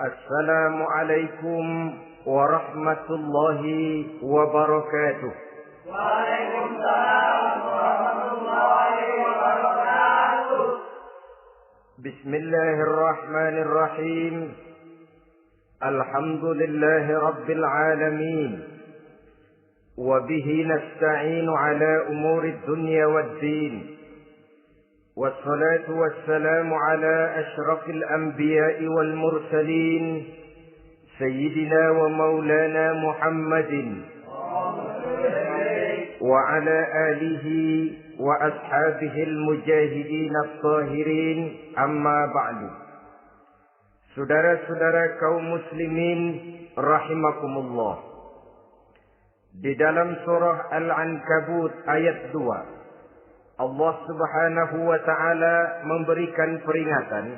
Assalamualaikum warahmatullahi wabarakatuh. Waalaikumsalam warahmatullahi wabarakatuh. Bismillahirrahmanirrahim. Alhamdulillahi rabbil alamin. Wabihi nasta'inu ala umuri dunya waddin. والصلاة والسلام على أشرف الأنبياء والمرسلين سيدنا ومولانا محمد وعلى آله وأصحابه المجاهدين الطاهرين أما بعد. Saudara-saudara kaum muslimin rahimakumullah. Di dalam surah Al-Ankabut ayat 2, Allah Subhanahu wa ta'ala memberikan peringatan.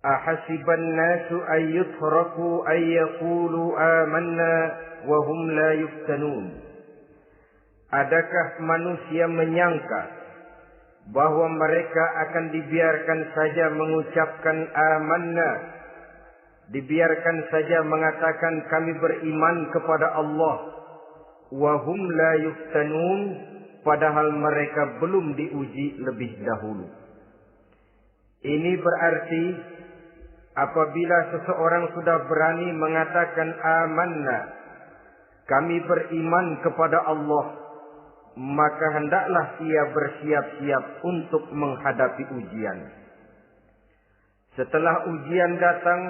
Ahasiban nasu ayyutraku ayyaqulu amanna wa hum la yuftanun. Adakah manusia menyangka bahwa mereka akan dibiarkan saja mengucapkan amanna, dibiarkan saja mengatakan kami beriman kepada Allah, wa hum la yuftanun, padahal mereka belum diuji lebih dahulu. Ini berarti apabila seseorang sudah berani mengatakan amanna, kami beriman kepada Allah, maka hendaklah ia bersiap-siap untuk menghadapi ujian. Setelah ujian datang,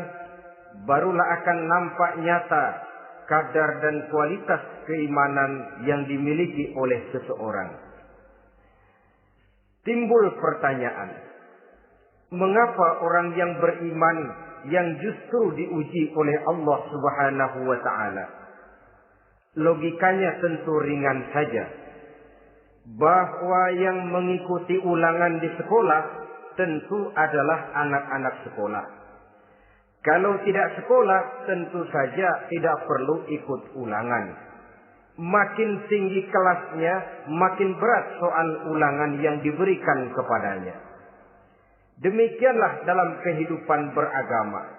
barulah akan nampak nyata kadar dan kualitas keimanan yang dimiliki oleh seseorang. Timbul pertanyaan, mengapa orang yang beriman yang justru diuji oleh Allah Subhanahu wa ta'ala? Logikanya tentu ringan saja, bahwa yang mengikuti ulangan di sekolah tentu adalah anak-anak sekolah. Kalau tidak sekolah, tentu saja tidak perlu ikut ulangan. Makin tinggi kelasnya, makin berat soal ulangan yang diberikan kepadanya. Demikianlah dalam kehidupan beragama.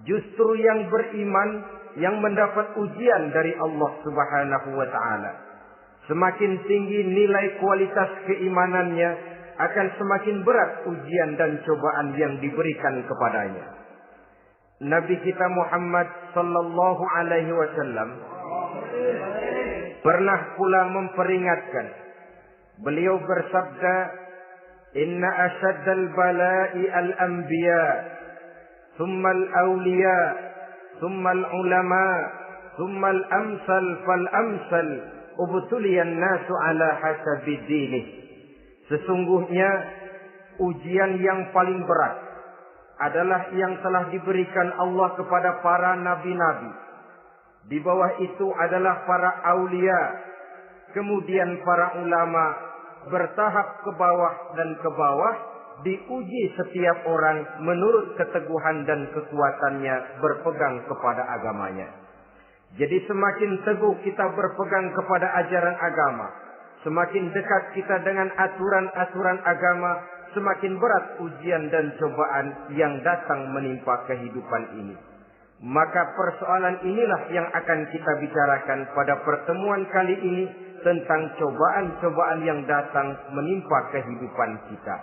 Justru yang beriman, yang mendapat ujian dari Allah Subhanahu wa ta'ala, semakin tinggi nilai kualitas keimanannya, akan semakin berat ujian dan cobaan yang diberikan kepadanya. Nabi kita Muhammad sallallahu alaihi wasallam pernah pula memperingatkan. Beliau bersabda, "Inna asyaddal bala'i al-anbiya, thumma al-awliya, thumma al-ulama, thumma al-amsal fal-amsal, ubtuliyan nasu ala hasabi dinih." Sesungguhnya ujian yang paling berat adalah yang telah diberikan Allah kepada para nabi-nabi. Di bawah itu adalah para aulia, kemudian para ulama, bertahap ke bawah dan ke bawah, diuji setiap orang menurut keteguhan dan kekuatannya berpegang kepada agamanya. Jadi semakin teguh kita berpegang kepada ajaran agama, semakin dekat kita dengan aturan-aturan agama, semakin berat ujian dan cobaan yang datang menimpa kehidupan ini. Maka persoalan inilah yang akan kita bicarakan pada pertemuan kali ini, tentang cobaan-cobaan yang datang menimpa kehidupan kita.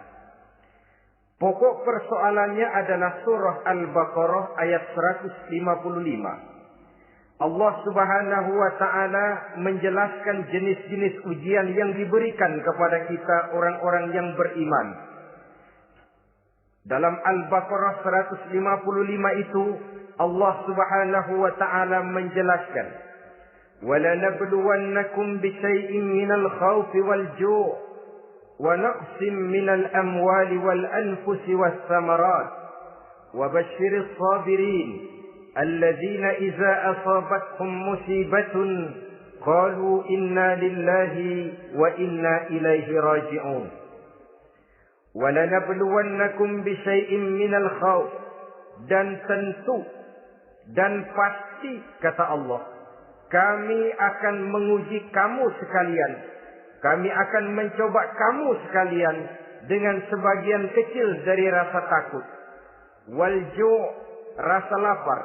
Pokok persoalannya adalah surah Al-Baqarah ayat 155. Allah Subhanahu wa ta'ala menjelaskan jenis-jenis ujian yang diberikan kepada kita orang-orang yang beriman. Dalam Al-Baqarah 155 itu Allah Subhanahu wa ta'ala menjelaskan, وَلَنَبْلُوَنَّكُمْ بِشَيْءٍ مِّنَ الْخَوْفِ وَالْجُوعِ وَنَقْصٍ مِّنَ الْأَمْوَالِ وَالْأَنفُسِ وَالثَّمَرَاتِ وَبَشِّرِ الصَّابِرِينَ الَّذِينَ إِذَا أَصَابَتْهُمْ مُصِيبَةٌ قَالُوا إِنَّا لِلَّهِ وَإِنَّا إِلَيْهِ رَاجِعُونَ. وَلَنَبْلُوَنَّكُمْ بِشَيْءٍ مِّنَ الْخَوْفِ, dan tentu dan pasti kata Allah, kami akan menguji kamu sekalian, kami akan mencoba kamu sekalian dengan sebagian kecil dari rasa takut. Wal ju', rasa lapar,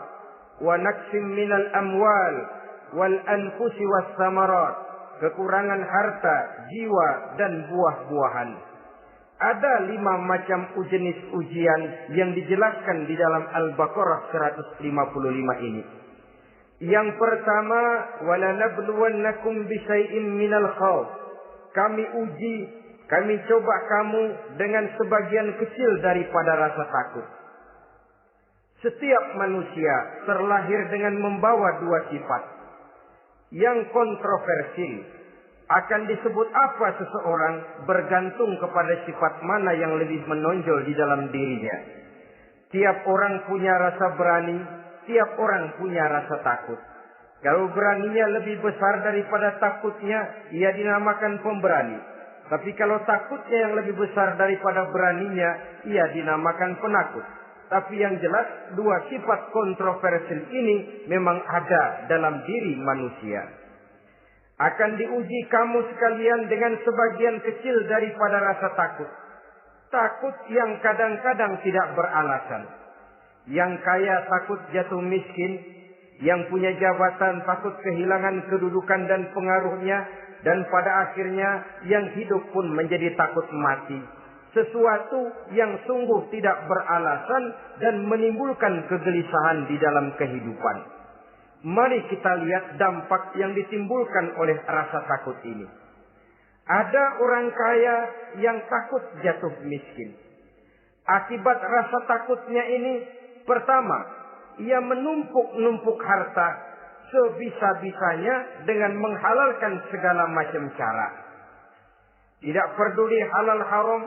wa naqsim minal amwal wal anfusi was samarat, kekurangan harta, jiwa dan buah-buahan. Ada 5 macam jenis ujian yang dijelaskan di dalam Al-Baqarah 155 ini. Yang pertama, walanabluwannakum bisyai'im minal khauf. Kami uji, kami coba kamu dengan sebagian kecil daripada rasa takut. Setiap manusia terlahir dengan membawa 2 sifat. Yang kontroversi, akan disebut apa seseorang bergantung kepada sifat mana yang lebih menonjol di dalam dirinya. Tiap orang punya rasa berani, tiap orang punya rasa takut. Kalau beraninya lebih besar daripada takutnya, ia dinamakan pemberani. Tapi kalau takutnya yang lebih besar daripada beraninya, ia dinamakan penakut. Tapi yang jelas, 2 sifat kontroversial ini memang ada dalam diri manusia. Akan diuji kamu sekalian dengan sebagian kecil daripada rasa takut. Takut yang kadang-kadang tidak beralasan. Yang kaya takut jatuh miskin. Yang punya jabatan takut kehilangan kedudukan dan pengaruhnya. Dan pada akhirnya yang hidup pun menjadi takut mati. Sesuatu yang sungguh tidak beralasan dan menimbulkan kegelisahan di dalam kehidupan. Mari kita lihat dampak yang ditimbulkan oleh rasa takut ini. Ada orang kaya yang takut jatuh miskin. Akibat rasa takutnya ini, pertama, ia menumpuk-numpuk harta sebisa-bisanya dengan menghalalkan segala macam cara. Tidak peduli halal haram,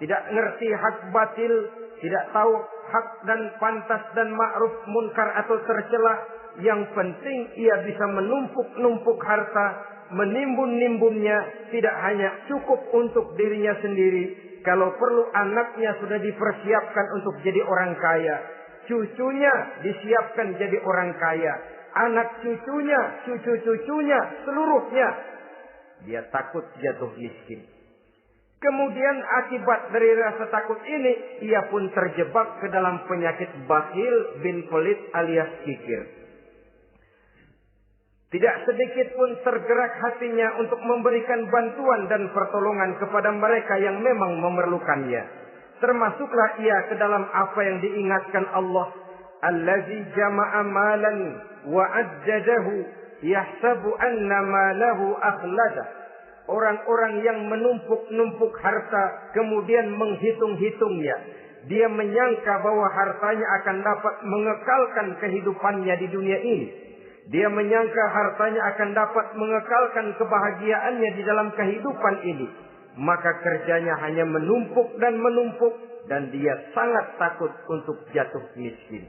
tidak ngerti hak batil, tidak tahu hak dan pantas dan ma'ruf munkar atau tercela. Yang penting ia bisa menumpuk-numpuk harta, menimbun-nimbunnya, tidak hanya cukup untuk dirinya sendiri. Kalau perlu anaknya sudah dipersiapkan untuk jadi orang kaya. Cucunya disiapkan jadi orang kaya. Anak cucunya, cucu-cucunya, seluruhnya. Dia takut jatuh miskin. Kemudian akibat dari rasa takut ini, ia pun terjebak ke dalam penyakit bakhil bin pelit alias kikir. Tidak sedikit pun tergerak hatinya untuk memberikan bantuan dan pertolongan kepada mereka yang memang memerlukannya. Termasuklah ia ke dalam apa yang diingatkan Allah. Allazi jama'a malan wa addadahu yahsabu anna malahu akhlada. Orang-orang yang menumpuk-numpuk harta kemudian menghitung-hitungnya. Dia menyangka bahwa hartanya akan dapat mengekalkan kehidupannya di dunia ini. Dia menyangka hartanya akan dapat mengekalkan kebahagiaannya di dalam kehidupan ini. Maka kerjanya hanya menumpuk dan menumpuk. Dan dia sangat takut untuk jatuh miskin.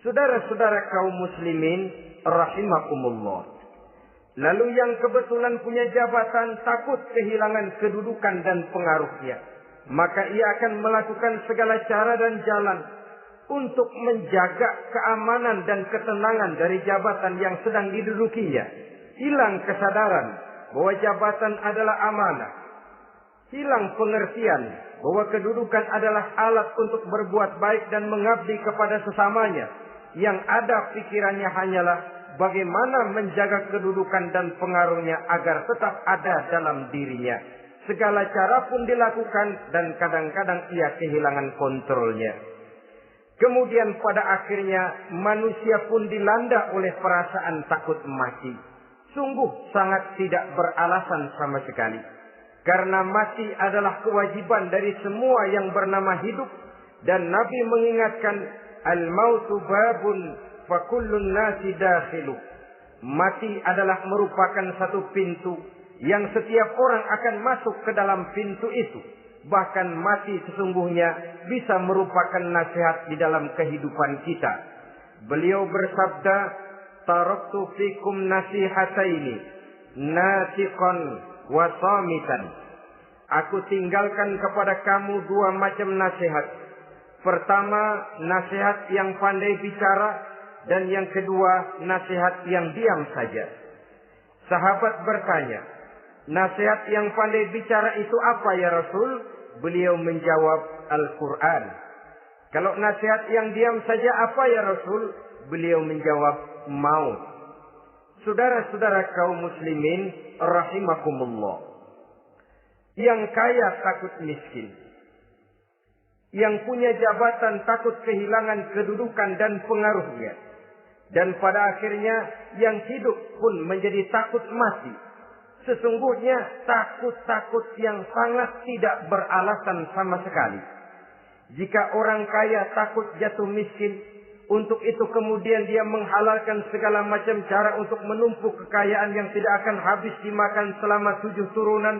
Saudara-saudara kaum muslimin rahimakumullah. Lalu yang kebetulan punya jabatan takut kehilangan kedudukan dan pengaruhnya. Maka ia akan melakukan segala cara dan jalan untuk menjaga keamanan dan ketenangan dari jabatan yang sedang didudukinya. Hilang kesadaran bahwa jabatan adalah amanah. Hilang pengertian bahwa kedudukan adalah alat untuk berbuat baik dan mengabdi kepada sesamanya. Yang ada pikirannya hanyalah bagaimana menjaga kedudukan dan pengaruhnya agar tetap ada dalam dirinya. Segala cara pun dilakukan dan kadang-kadang ia kehilangan kontrolnya. Kemudian pada akhirnya manusia pun dilanda oleh perasaan takut mati. Sungguh sangat tidak beralasan sama sekali. Karena mati adalah kewajiban dari semua yang bernama hidup. Dan Nabi mengingatkan, al-mautu babun fa kullun nasi dakhilu. Mati adalah merupakan satu pintu yang setiap orang akan masuk ke dalam pintu itu. Bahkan mati sesungguhnya bisa merupakan nasihat di dalam kehidupan kita. Beliau bersabda, taraktu fikum nasihataini, natiqan wa samitan. Aku tinggalkan kepada kamu 2 macam nasihat. Pertama, nasihat yang pandai bicara, dan yang kedua, nasihat yang diam saja. Sahabat bertanya, nasihat yang pandai bicara itu apa ya Rasul? Beliau menjawab, Al-Quran. Kalau nasihat yang diam saja apa ya Rasul? Beliau menjawab, maut. Saudara-saudara kaum muslimin rahimakumullah. Yang kaya takut miskin. Yang punya jabatan takut kehilangan kedudukan dan pengaruhnya. Dan pada akhirnya yang hidup pun menjadi takut mati. Sesungguhnya takut-takut yang sangat tidak beralasan sama sekali. Jika orang kaya takut jatuh miskin, untuk itu kemudian dia menghalalkan segala macam cara untuk menumpuk kekayaan yang tidak akan habis dimakan selama 7 turunan.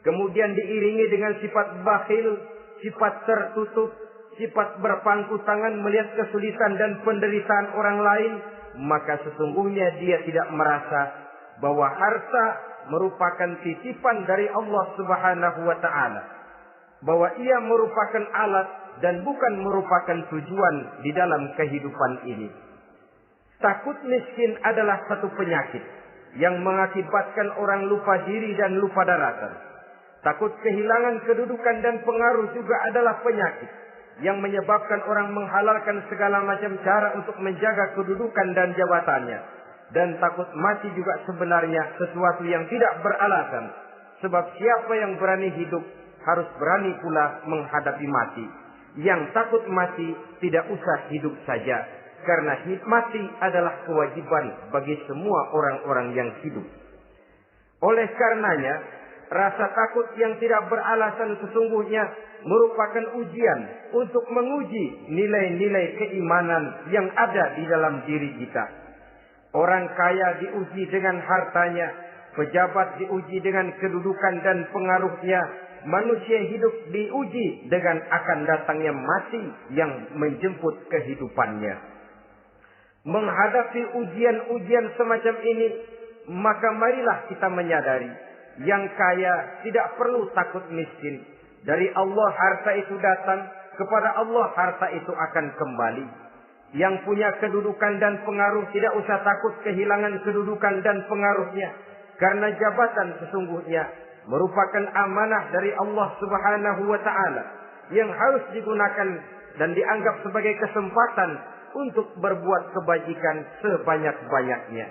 Kemudian diiringi dengan sifat bakhil, sifat tertutup, sifat berpangku tangan melihat kesulitan dan penderitaan orang lain. Maka sesungguhnya dia tidak merasa bahwa harta merupakan titipan dari Allah Subhanahu wa ta'ala. Bahwa ia merupakan alat dan bukan merupakan tujuan di dalam kehidupan ini. Takut miskin adalah satu penyakit yang mengakibatkan orang lupa diri dan lupa daratan. Takut kehilangan kedudukan dan pengaruh juga adalah penyakit yang menyebabkan orang menghalalkan segala macam cara untuk menjaga kedudukan dan jabatannya. Dan takut mati juga sebenarnya sesuatu yang tidak beralasan. Sebab siapa yang berani hidup harus berani pula menghadapi mati. Yang takut mati tidak usah hidup saja. Karena mati adalah kewajiban bagi semua orang-orang yang hidup. Oleh karenanya, rasa takut yang tidak beralasan sesungguhnya merupakan ujian untuk menguji nilai-nilai keimanan yang ada di dalam diri kita. Orang kaya diuji dengan hartanya, pejabat diuji dengan kedudukan dan pengaruhnya, manusia hidup diuji dengan akan datangnya mati yang menjemput kehidupannya. Menghadapi ujian-ujian semacam ini, maka marilah kita menyadari, yang kaya tidak perlu takut miskin. Dari Allah harta itu datang, kepada Allah harta itu akan kembali. Yang punya kedudukan dan pengaruh tidak usah takut kehilangan kedudukan dan pengaruhnya. Karena jabatan sesungguhnya merupakan amanah dari Allah Subhanahu wa ta'ala yang harus digunakan dan dianggap sebagai kesempatan untuk berbuat kebajikan sebanyak-banyaknya.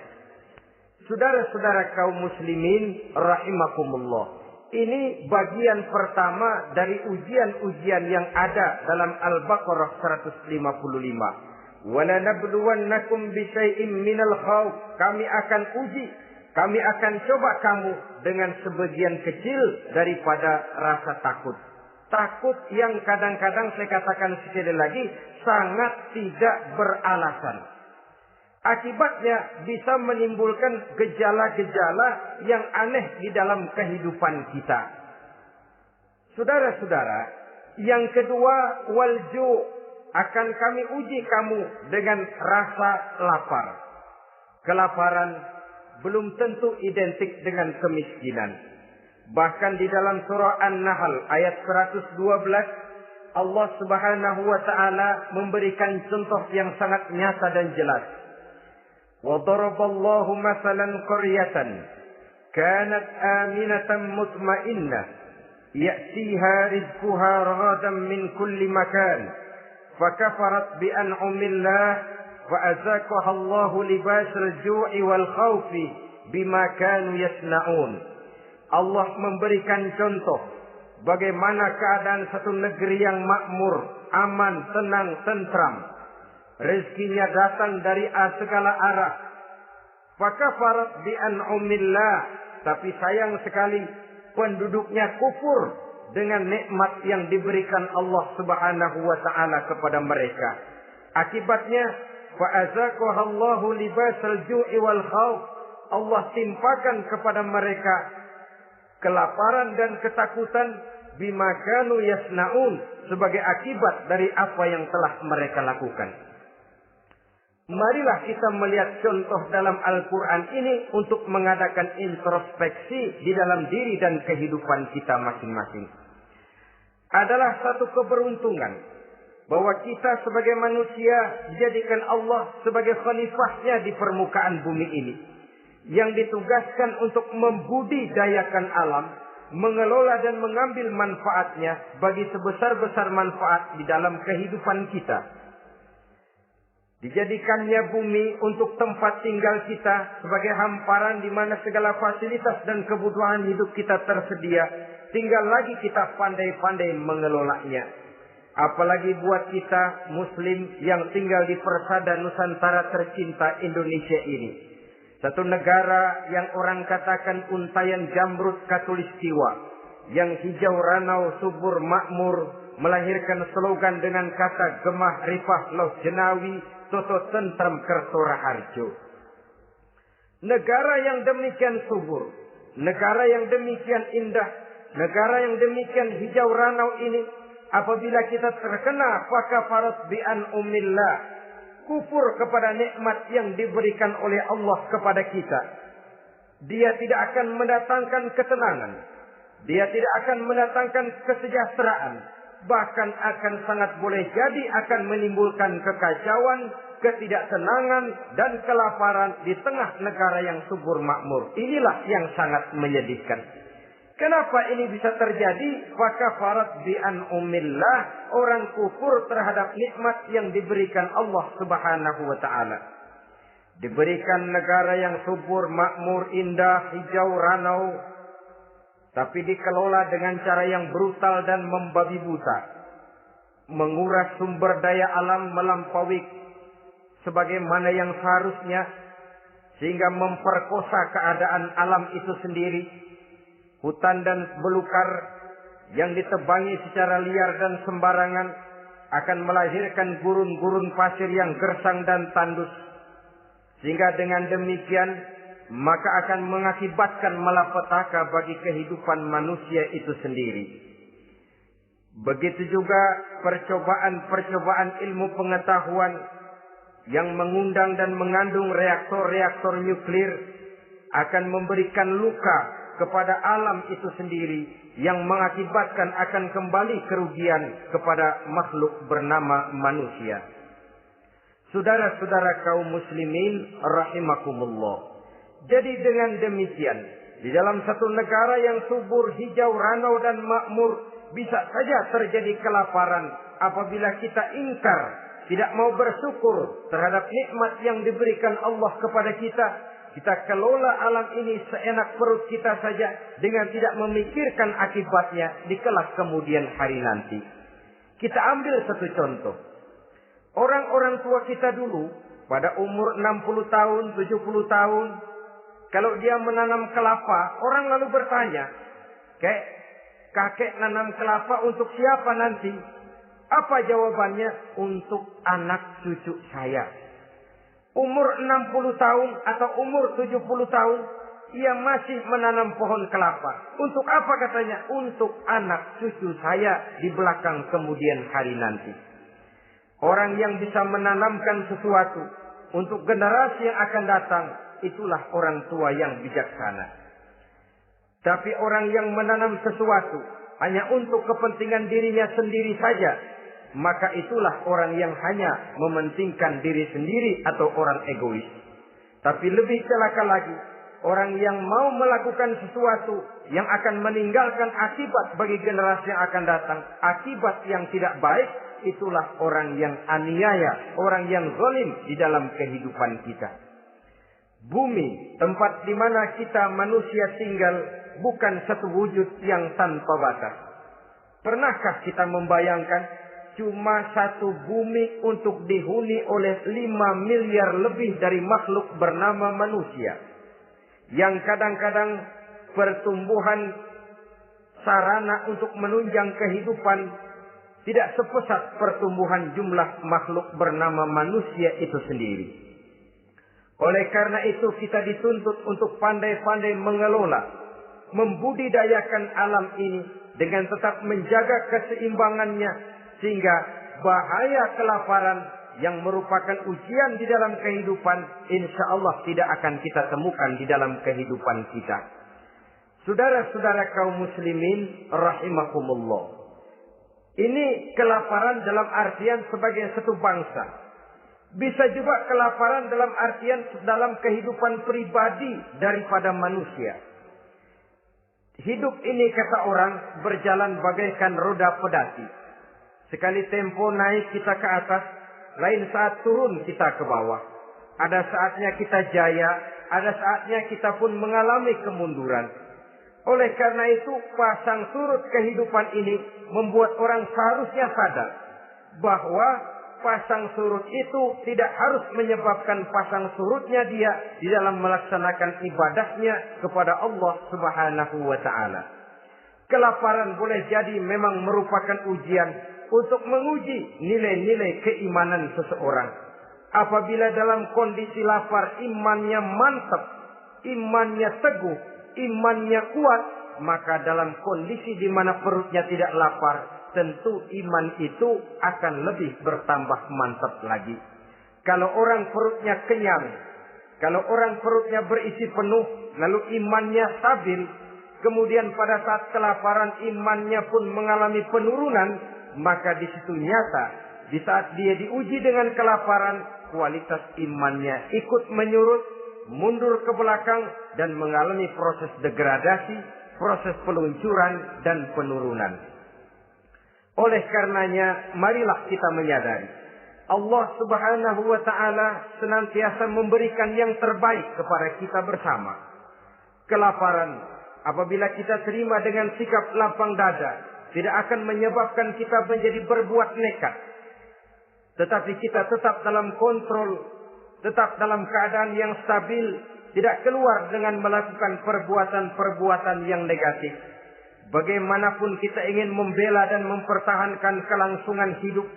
Saudara-saudara kaum muslimin rahimakumullah. Ini bagian pertama dari ujian-ujian yang ada dalam Al-Baqarah 155. Wala nabluwannakum bisyai'im minal khawf. Kami akan uji, kami akan coba kamu dengan sebagian kecil daripada rasa takut. Takut yang kadang-kadang saya katakan sekali lagi sangat tidak beralasan. Akibatnya bisa menimbulkan gejala-gejala yang aneh di dalam kehidupan kita. Saudara-saudara, yang kedua, walju, akan kami uji kamu dengan rasa lapar. Kelaparan belum tentu identik dengan kemiskinan. Bahkan di dalam surah An-Nahl ayat 112, Allah Subhanahu wa ta'ala memberikan contoh yang sangat nyata dan jelas. وَضَرَبَ اللَّهُ مَثَلًا قَرْيَةً كَانَتْ آمِنَةً مُطْمَئِنَّةً يَأْتِيهَا رِزْقُهَا رَغَدًا مِنْ كُلِّ مَكَانٍ فَكَفَرَتْ بِأَنْعُمِ اللَّهِ فَأَذَاقَهَا اللَّهُ لِبَاسَ الْجُوعِ وَالْخَوْفِ بِمَا كَانُوا يَصْنَعُونَ. Allah memberikan contoh bagaimana keadaan satu negeri yang makmur, aman, tenang, tentram. Rezekinya datang dari segala arah. Fakafarat bi'an'umillah. Tapi sayang sekali penduduknya kufur dengan nikmat yang diberikan Allah Subhanahu wa ta'ala kepada mereka. Akibatnya fa'azaqahallahu libasal ju'i wal khawf. Allah timpakan kepada mereka kelaparan dan ketakutan bima kanu yasnaun, sebagai akibat dari apa yang telah mereka lakukan. Marilah kita melihat contoh dalam Al-Quran ini untuk mengadakan introspeksi di dalam diri dan kehidupan kita masing-masing. Adalah satu keberuntungan bahwa kita sebagai manusia dijadikan Allah sebagai khalifahnya di permukaan bumi ini, yang ditugaskan untuk membudidayakan alam, mengelola dan mengambil manfaatnya bagi sebesar-besar manfaat di dalam kehidupan kita. Dijadikannya bumi untuk tempat tinggal kita sebagai hamparan di mana segala fasilitas dan kebutuhan hidup kita tersedia. Tinggal lagi kita pandai-pandai mengelolanya. Apalagi buat kita Muslim yang tinggal di persada Nusantara tercinta Indonesia ini. Satu negara yang orang katakan untayan jamrut katulistiwa, yang hijau ranau subur makmur, melahirkan slogan dengan kata gemah rifah loh jenawi toto tentrem kerto raharjo. Negara yang demikian subur, negara yang demikian indah, negara yang demikian hijau ranau ini, apabila kita terkena fakafarat bi'an umillah, kufur kepada nikmat yang diberikan oleh Allah kepada kita, dia tidak akan mendatangkan ketenangan, dia tidak akan mendatangkan kesejahteraan, bahkan akan sangat boleh jadi akan menimbulkan kekacauan, ketidaktenangan dan kelaparan di tengah negara yang subur makmur. Inilah yang sangat menyedihkan. Kenapa ini bisa terjadi? Fakafarat bi'an umillah, orang kufur terhadap nikmat yang diberikan Allah Subhanahu wa taala. Diberikan negara yang subur, makmur, indah, hijau ranau, tapi dikelola dengan cara yang brutal dan membabi buta. Menguras sumber daya alam melampaui sebagaimana yang seharusnya, sehingga memperkosa keadaan alam itu sendiri. Hutan dan belukar yang ditebangi secara liar dan sembarangan akan melahirkan gurun-gurun pasir yang gersang dan tandus. Sehingga dengan demikian maka akan mengakibatkan malapetaka bagi kehidupan manusia itu sendiri. Begitu juga percobaan-percobaan ilmu pengetahuan yang mengundang dan mengandung reaktor-reaktor nuklir akan memberikan luka kepada alam itu sendiri, yang mengakibatkan akan kembali kerugian kepada makhluk bernama manusia. Saudara-saudara kaum muslimin rahimakumullah. Jadi dengan demikian, di dalam satu negara yang subur, hijau, ranau dan makmur, bisa saja terjadi kelaparan apabila kita ingkar, tidak mau bersyukur terhadap nikmat yang diberikan Allah kepada kita. Kita kelola alam ini seenak perut kita saja dengan tidak memikirkan akibatnya di kelak kemudian hari nanti. Kita ambil satu contoh. Orang-orang tua kita dulu pada umur 60 tahun, 70 tahun, kalau dia menanam kelapa, orang lalu bertanya, kakek nanam kelapa untuk siapa nanti? Apa jawabannya? Untuk anak cucu saya. Umur 60 tahun atau umur 70 tahun, ia masih menanam pohon kelapa. Untuk apa katanya? Untuk anak cucu saya di belakang kemudian hari nanti. Orang yang bisa menanamkan sesuatu untuk generasi yang akan datang, itulah orang tua yang bijaksana. Tapi orang yang menanam sesuatu hanya untuk kepentingan dirinya sendiri saja, maka itulah orang yang hanya mementingkan diri sendiri atau orang egois. Tapi lebih celaka lagi, orang yang mau melakukan sesuatu yang akan meninggalkan akibat bagi generasi yang akan datang, akibat yang tidak baik, itulah orang yang aniaya, orang yang zalim di dalam kehidupan kita. Bumi, tempat di mana kita manusia tinggal, bukan satu wujud yang tanpa batas. Pernahkah kita membayangkan cuma satu bumi untuk dihuni oleh 5 miliar lebih dari makhluk bernama manusia, yang kadang-kadang pertumbuhan sarana untuk menunjang kehidupan tidak sepesat pertumbuhan jumlah makhluk bernama manusia itu sendiri. Oleh karena itu kita dituntut untuk pandai-pandai mengelola, membudidayakan alam ini dengan tetap menjaga keseimbangannya, sehingga bahaya kelaparan yang merupakan ujian di dalam kehidupan, insya Allah tidak akan kita temukan di dalam kehidupan kita. Saudara-saudara kaum muslimin rahimakumullah. Ini kelaparan dalam artian sebagai satu bangsa. Bisa juga kelaparan dalam artian dalam kehidupan pribadi daripada manusia. Hidup ini kata orang berjalan bagaikan roda pedati. Sekali tempo naik kita ke atas, lain saat turun kita ke bawah. Ada saatnya kita jaya, ada saatnya kita pun mengalami kemunduran. Oleh karena itu, pasang surut kehidupan ini membuat orang seharusnya sadar bahwa pasang surut itu tidak harus menyebabkan pasang surutnya dia di dalam melaksanakan ibadahnya kepada Allah Subhanahu wa Ta'ala. Kelaparan boleh jadi memang merupakan ujian untuk menguji nilai-nilai keimanan seseorang. Apabila dalam kondisi lapar imannya mantap, imannya teguh, imannya kuat, maka dalam kondisi di mana perutnya tidak lapar, tentu iman itu akan lebih bertambah mantap lagi. Kalau orang perutnya kenyang, kalau orang perutnya berisi penuh, lalu imannya stabil, kemudian pada saat kelaparan imannya pun mengalami penurunan, maka di situ nyata, di saat dia diuji dengan kelaparan, kualitas imannya ikut menyurut, mundur ke belakang, dan mengalami proses degradasi, proses peluncuran dan penurunan. Oleh karenanya, marilah kita menyadari Allah Subhanahu wa Ta'ala senantiasa memberikan yang terbaik kepada kita bersama. Kelaparan, apabila kita terima dengan sikap lapang dada, tidak akan menyebabkan kita menjadi berbuat nekat. Tetapi kita tetap dalam kontrol, tetap dalam keadaan yang stabil, tidak keluar dengan melakukan perbuatan-perbuatan yang negatif. Bagaimanapun kita ingin membela dan mempertahankan kelangsungan hidup,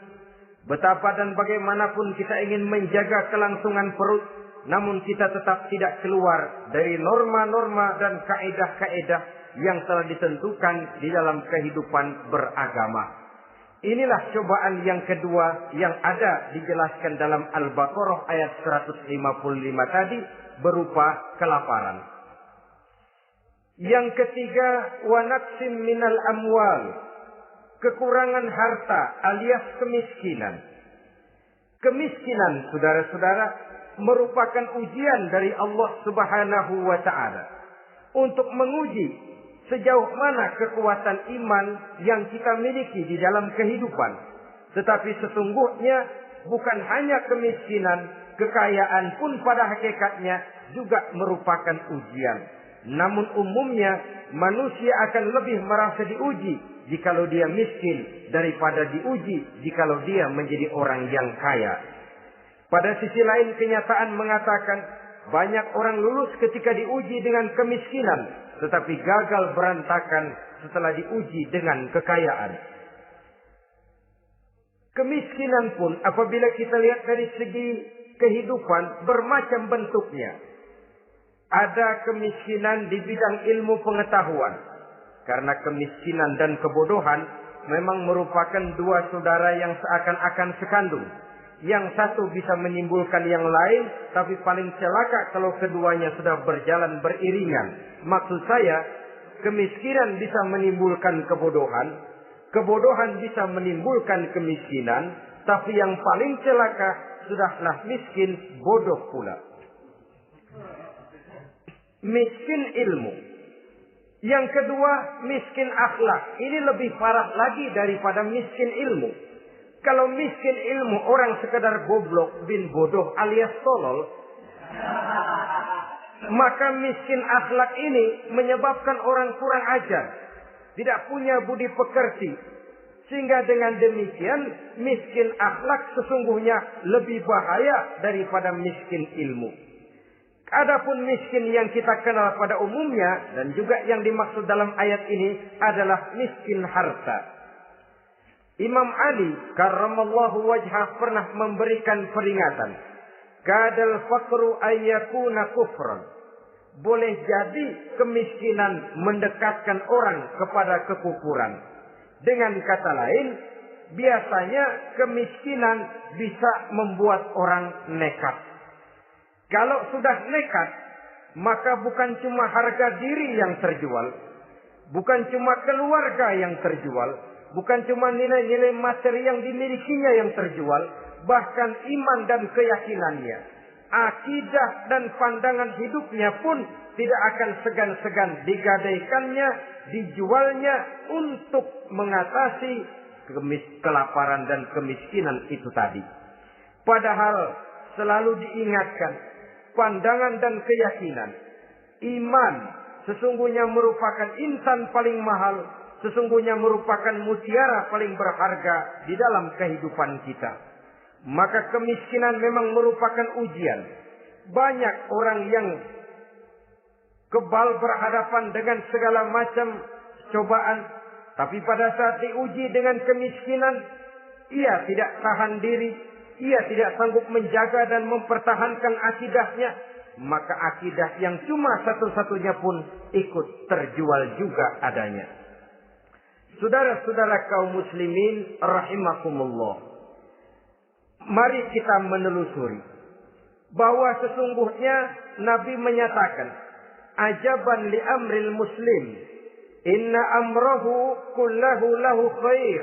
betapa dan bagaimanapun kita ingin menjaga kelangsungan perut, namun kita tetap tidak keluar dari norma-norma dan kaedah-kaedah yang telah ditentukan di dalam kehidupan beragama. Inilah cobaan yang kedua yang ada dijelaskan dalam Al-Baqarah ayat 155 tadi berupa kelaparan. Yang ketiga, wa naqsim minal amwal, kekurangan harta alias kemiskinan. Kemiskinan, saudara-saudara, merupakan ujian dari Allah Subhanahu wa Ta'ala untuk menguji sejauh mana kekuatan iman yang kita miliki di dalam kehidupan. Tetapi sesungguhnya bukan hanya kemiskinan, kekayaan pun pada hakikatnya juga merupakan ujian. Namun umumnya manusia akan lebih merasa diuji jikalau dia miskin daripada diuji jikalau dia menjadi orang yang kaya. Pada sisi lain kenyataan mengatakan banyak orang lulus ketika diuji dengan kemiskinan, tetapi gagal berantakan setelah diuji dengan kekayaan. Kemiskinan pun apabila kita lihat dari segi kehidupan bermacam bentuknya. Ada kemiskinan di bidang ilmu pengetahuan. Karena kemiskinan dan kebodohan memang merupakan dua saudara yang seakan-akan sekandung. Yang satu bisa menimbulkan yang lain, tapi paling celaka kalau keduanya sudah berjalan beriringan. Maksud saya, kemiskinan bisa menimbulkan kebodohan, kebodohan bisa menimbulkan kemiskinan, tapi yang paling celaka sudahlah miskin, bodoh pula. Miskin ilmu. Yang kedua, miskin akhlak. Ini lebih parah lagi daripada miskin ilmu. Kalau miskin ilmu orang sekedar goblok bin bodoh alias tolol, maka miskin akhlak ini menyebabkan orang kurang ajar, tidak punya budi pekerti. Sehingga dengan demikian miskin akhlak sesungguhnya lebih bahaya daripada miskin ilmu. Adapun miskin yang kita kenal pada umumnya dan juga yang dimaksud dalam ayat ini adalah miskin harta. Imam Ali karramallahu wajhah pernah memberikan peringatan. Kadal faqru ayyakuna kufran. Boleh jadi kemiskinan mendekatkan orang kepada kekufuran. Dengan kata lain, biasanya kemiskinan bisa membuat orang nekat. Kalau sudah nekat, maka bukan cuma harga diri yang terjual, bukan cuma keluarga yang terjual, bukan cuma nilai-nilai materi yang dimilikinya yang terjual, bahkan iman dan keyakinannya, akidah dan pandangan hidupnya pun tidak akan segan-segan digadaikannya, dijualnya untuk mengatasi kelaparan dan kemiskinan itu tadi. Padahal selalu diingatkan, pandangan dan keyakinan, iman sesungguhnya merupakan insan paling mahal, sesungguhnya merupakan mutiara paling berharga di dalam kehidupan kita. Maka kemiskinan memang merupakan ujian. Banyak orang yang kebal berhadapan dengan segala macam cobaan, tapi pada saat diuji dengan kemiskinan, ia tidak tahan diri, ia tidak sanggup menjaga dan mempertahankan akidahnya, maka akidah yang cuma satu-satunya pun ikut terjual juga adanya. Saudara-saudara kaum muslimin rahimakumullah, mari kita menelusuri bahwa sesungguhnya Nabi menyatakan, ajaban li amril muslim, inna amrahu kullahu lahu khair.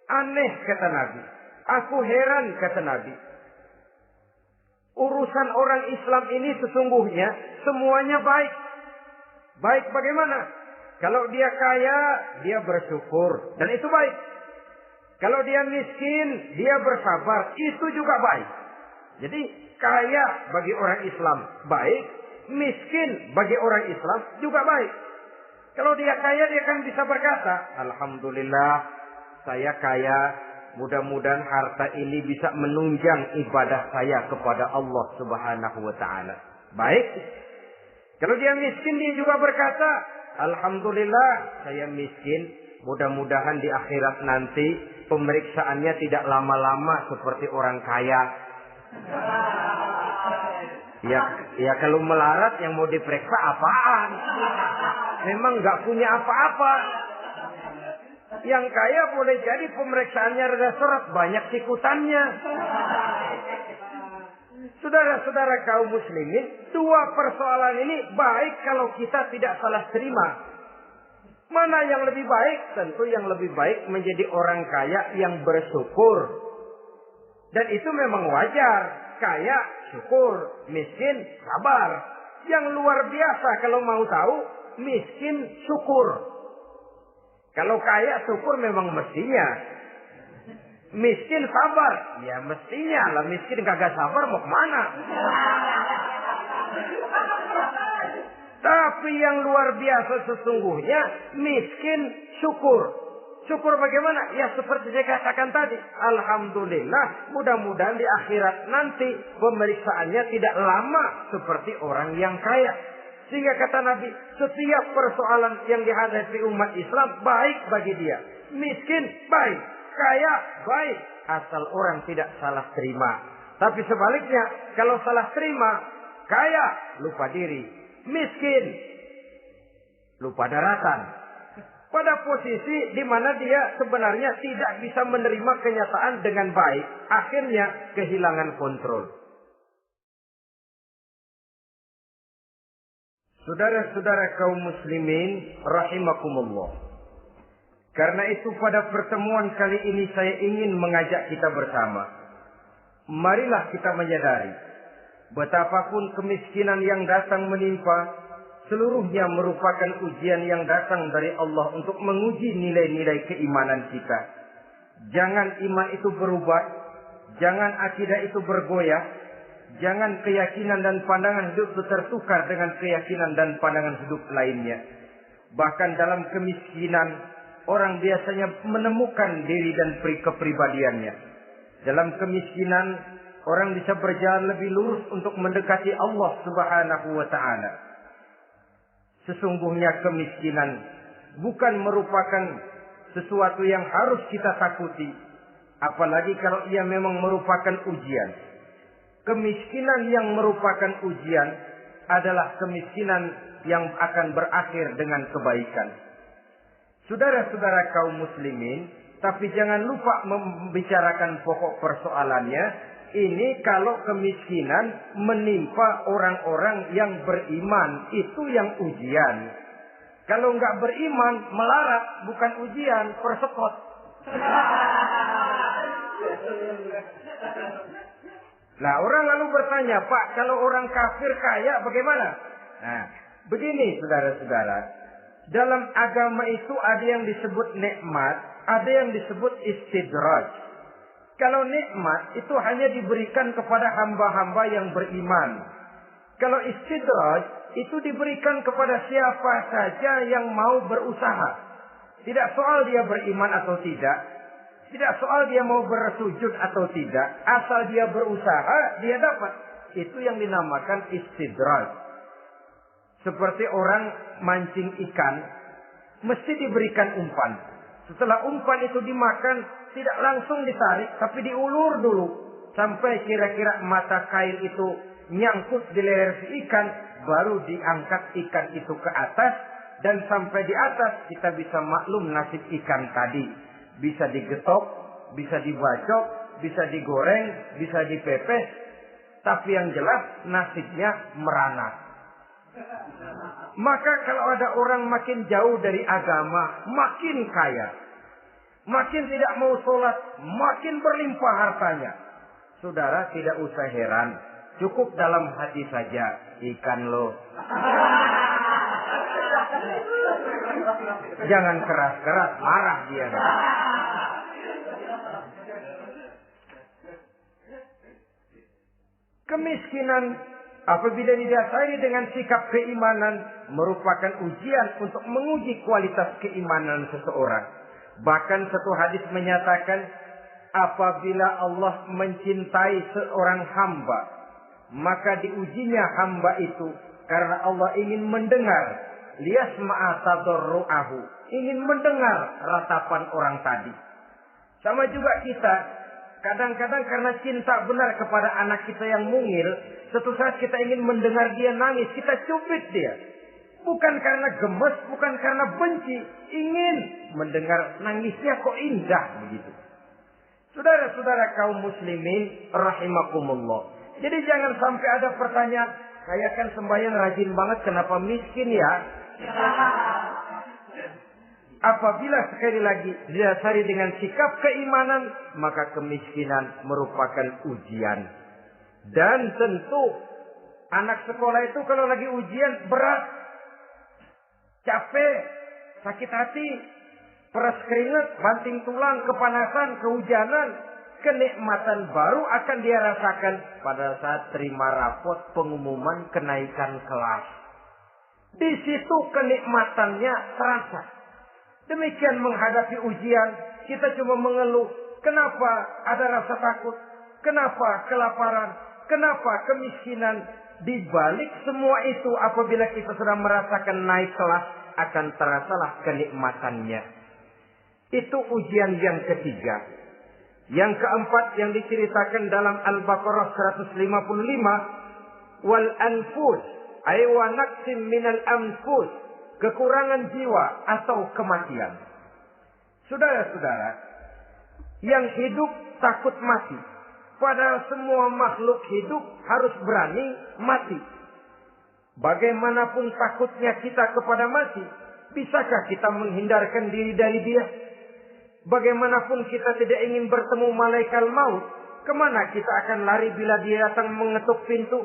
Aneh kata Nabi, aku heran kata Nabi, urusan orang Islam ini sesungguhnya semuanya baik. Baik bagaimana? Kalau dia kaya, dia bersyukur, dan itu baik. Kalau dia miskin, dia bersabar, itu juga baik. Jadi kaya bagi orang Islam baik, miskin bagi orang Islam juga baik. Kalau dia kaya, dia kan bisa berkata, alhamdulillah saya kaya, mudah-mudahan harta ini bisa menunjang ibadah saya kepada Allah Subhanahu wa taala. Baik. Kalau dia miskin, dia juga berkata, alhamdulillah saya miskin, mudah-mudahan di akhirat nanti pemeriksaannya tidak lama-lama seperti orang kaya. Ya kalau melarat yang mau diperiksa apaan? Memang nggak punya apa-apa. Yang kaya boleh jadi pemeriksaannya rada seret, banyak tikutannya. Saudara-saudara kaum muslimin, dua persoalan ini baik kalau kita tidak salah terima. Mana yang lebih baik? Tentu yang lebih baik menjadi orang kaya yang bersyukur. Dan itu memang wajar. Kaya, syukur. Miskin, sabar. Yang luar biasa kalau mau tahu, miskin, syukur. Kalau kaya, syukur memang mestinya. Miskin, sabar. Ya mestinya lah. Miskin kagak sabar mau kemana? Tapi yang luar biasa sesungguhnya, miskin, syukur. Syukur bagaimana? Ya seperti saya katakan tadi. Alhamdulillah, mudah-mudahan di akhirat nanti pemeriksaannya tidak lama seperti orang yang kaya. Sehingga kata Nabi, setiap persoalan yang dihadapi umat Islam baik bagi dia. Miskin, baik. Kaya, baik. Asal orang tidak salah terima. Tapi sebaliknya, kalau salah terima, kaya, lupa diri. Miskin, lupa daratan. Pada posisi di mana dia sebenarnya tidak bisa menerima kenyataan dengan baik. Akhirnya kehilangan kontrol. Saudara-saudara kaum muslimin rahimakumullah. Karena itu pada pertemuan kali ini saya ingin mengajak kita bersama. Marilah kita menyadari betapapun kemiskinan yang datang menimpa, seluruhnya merupakan ujian yang datang dari Allah untuk menguji nilai-nilai keimanan kita. Jangan iman itu berubah, jangan akidah itu bergoyah, jangan keyakinan dan pandangan hidup itu tertukar dengan keyakinan dan pandangan hidup lainnya. Bahkan dalam kemiskinan, orang biasanya menemukan diri dan kepribadiannya. Dalam kemiskinan, orang bisa berjalan lebih lurus untuk mendekati Allah Subhanahu wa taala. Sesungguhnya kemiskinan bukan merupakan sesuatu yang harus kita takuti. Apalagi kalau ia memang merupakan ujian. Kemiskinan yang merupakan ujian adalah kemiskinan yang akan berakhir dengan kebaikan. Saudara-saudara kaum muslimin, tapi jangan lupa membicarakan pokok persoalannya. Ini kalau kemiskinan menimpa orang-orang yang beriman, itu yang ujian. Kalau nggak beriman, melarat, bukan ujian, persekot. Nah, orang lalu bertanya, Pak, kalau orang kafir kaya bagaimana? Nah, begini saudara-saudara. Dalam agama itu ada yang disebut nikmat, ada yang disebut istidraj. Kalau nikmat itu hanya diberikan kepada hamba-hamba yang beriman. Kalau istidraj itu diberikan kepada siapa saja yang mau berusaha. Tidak soal dia beriman atau tidak. Tidak soal dia mau bersujud atau tidak. Asal dia berusaha, dia dapat. Itu yang dinamakan istidraj. Seperti orang mancing ikan, mesti diberikan umpan. Setelah umpan itu dimakan, tidak langsung ditarik, tapi diulur dulu. Sampai kira-kira mata kail itu nyangkut di leher si ikan, baru diangkat ikan itu ke atas. Dan sampai di atas kita bisa maklum nasib ikan tadi. Bisa digetok, bisa dibacok, bisa digoreng, bisa dipepes. Tapi yang jelas nasibnya merana. Maka kalau ada orang makin jauh dari agama, makin kaya. Makin tidak mau sholat, makin berlimpah hartanya. Saudara tidak usah heran. Cukup dalam hati saja. Ikan lo. Jangan keras-keras, marah dia. Kemiskinan apabila didasari dengan sikap keimanan merupakan ujian untuk menguji kualitas keimanan seseorang. Bahkan satu hadis menyatakan apabila Allah mencintai seorang hamba, maka diujinya hamba itu karena Allah ingin mendengar liyasma'a tadarru'ahu, ingin mendengar ratapan orang tadi. Sama juga kita, kadang-kadang karena cinta benar kepada anak kita yang mungil, suatu saat kita ingin mendengar dia nangis, kita cubit dia. Bukan karena gemes, bukan karena benci, ingin mendengar nangisnya kok indah begitu. Saudara-saudara kaum muslimin rahimakumullah. Jadi jangan sampai ada pertanyaan, saya kan sembahyang rajin banget, kenapa miskin ya? Apabila sekali lagi didasari dengan sikap keimanan, maka kemiskinan merupakan ujian. Dan tentu anak sekolah itu kalau lagi ujian berat, capek, sakit hati, peras keringat, banting tulang, kepanasan, kehujanan, kenikmatan baru akan dia rasakan pada saat terima rapot pengumuman kenaikan kelas. Di situ kenikmatannya terasa. Demikian menghadapi ujian, kita cuma mengeluh. Kenapa ada rasa takut? Kenapa kelaparan? Kenapa kemiskinan? Di balik semua itu, apabila kita sudah merasakan naik kelas, akan terasalah kenikmatannya. Itu ujian yang ketiga. Yang keempat yang diceritakan dalam Al-Baqarah 155, wal anfus ay wa naqsim minal anfus, kekurangan jiwa atau kematian. Saudara-saudara, yang hidup takut mati. Padahal semua makhluk hidup harus berani mati. Bagaimanapun takutnya kita kepada mati, bisakah kita menghindarkan diri dari dia? Bagaimanapun kita tidak ingin bertemu malaikat maut, kemana kita akan lari bila dia datang mengetuk pintu?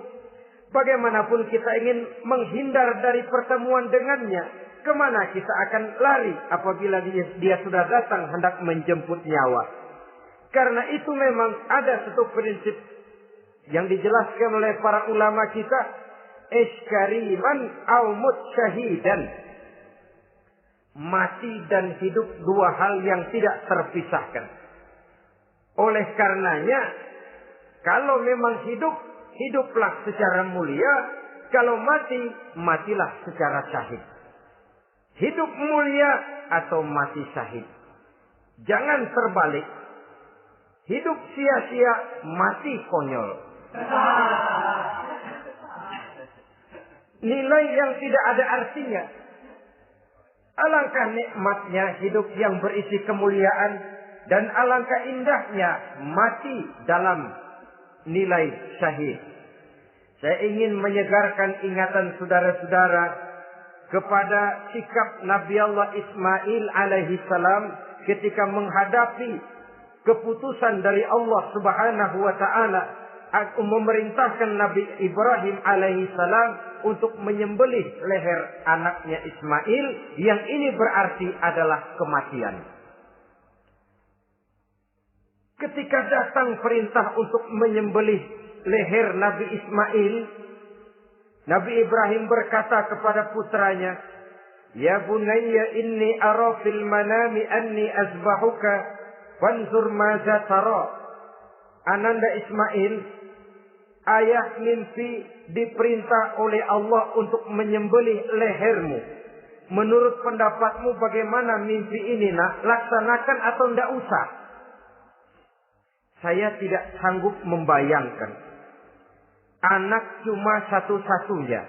Bagaimanapun kita ingin menghindar dari pertemuan dengannya, kemana kita akan lari apabila dia sudah datang hendak menjemput nyawa? Karena itu memang ada satu prinsip yang dijelaskan oleh para ulama kita, iskariman au mut syahidan. Mati dan hidup dua hal yang tidak terpisahkan. Oleh karenanya, kalau memang hidup, hiduplah secara mulia. Kalau mati, matilah secara syahid. Hidup mulia atau mati syahid. Jangan terbalik. Hidup sia-sia, mati konyol. Nilai yang tidak ada artinya. Alangkah nikmatnya hidup yang berisi kemuliaan, dan alangkah indahnya mati dalam nilai syahid. Saya ingin menyegarkan ingatan saudara-saudara kepada sikap Nabi Allah Ismail alaihi salam ketika menghadapi keputusan dari Allah Subhanahu wa taala memerintahkan Nabi Ibrahim alaihi salam untuk menyembelih leher anaknya Ismail, yang ini berarti adalah kematian. Ketika datang perintah untuk menyembelih leher Nabi Ismail, Nabi Ibrahim berkata kepada putranya, "Ya bunayya inni ara fil manami anni azbahuka fanzur maza tara." Ananda Ismail, ayah mimpi diperintah oleh Allah untuk menyembelih lehermu. Menurut pendapatmu bagaimana mimpi ini, nak? Laksanakan atau tidak usah? Saya tidak sanggup membayangkan. Anak cuma satu-satunya.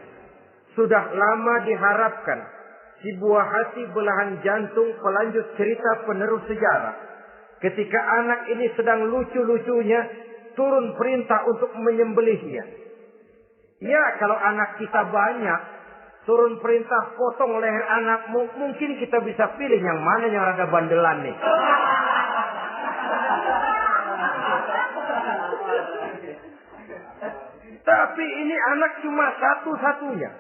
Sudah lama diharapkan. Si buah hati belahan jantung pelanjut cerita penerus sejarah. Ketika anak ini sedang lucu-lucunya, turun perintah untuk menyembelihnya. Ya, kalau anak kita banyak, turun perintah potong leher anakmu, mungkin kita bisa pilih yang mana yang rada bandelan nih. Tapi ini anak cuma satu-satunya.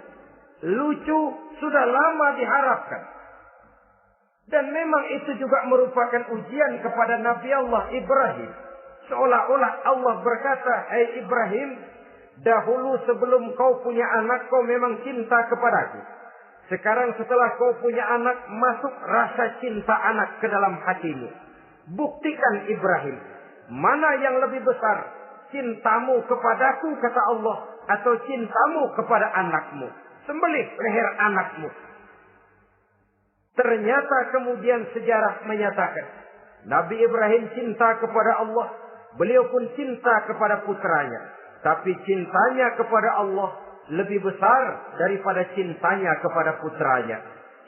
Lucu, sudah lama diharapkan. Dan memang itu juga merupakan ujian kepada Nabi Allah Ibrahim. Seolah-olah Allah berkata, "Hai Ibrahim, dahulu sebelum kau punya anak, kau memang cinta kepadaku. Sekarang setelah kau punya anak, masuk rasa cinta anak ke dalam hatimu. Buktikan Ibrahim, mana yang lebih besar, cintamu kepadaku, kata Allah, atau cintamu kepada anakmu. Sembelih leher anakmu." Ternyata kemudian sejarah menyatakan, Nabi Ibrahim cinta kepada Allah, beliau pun cinta kepada putranya. Tapi cintanya kepada Allah lebih besar daripada cintanya kepada putranya.